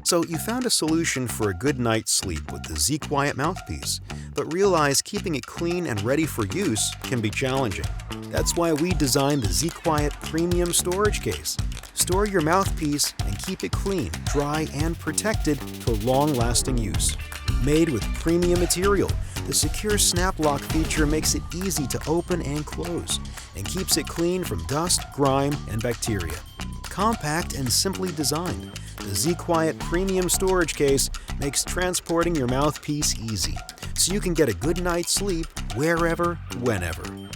So you found a solution for a good night's sleep with the ZQuiet Mouthpiece, but realize keeping it clean and ready for use can be challenging. That's why we designed the ZQuiet Premium Storage Case. Store your mouthpiece and keep it clean, dry, and protected for long-lasting use. Made with premium material, the secure snap lock feature makes it easy to open and close and keeps it clean from dust, grime, and bacteria. Compact and simply designed, the ZQuiet Premium Storage Case makes transporting your mouthpiece easy, so you can get a good night's sleep wherever, whenever.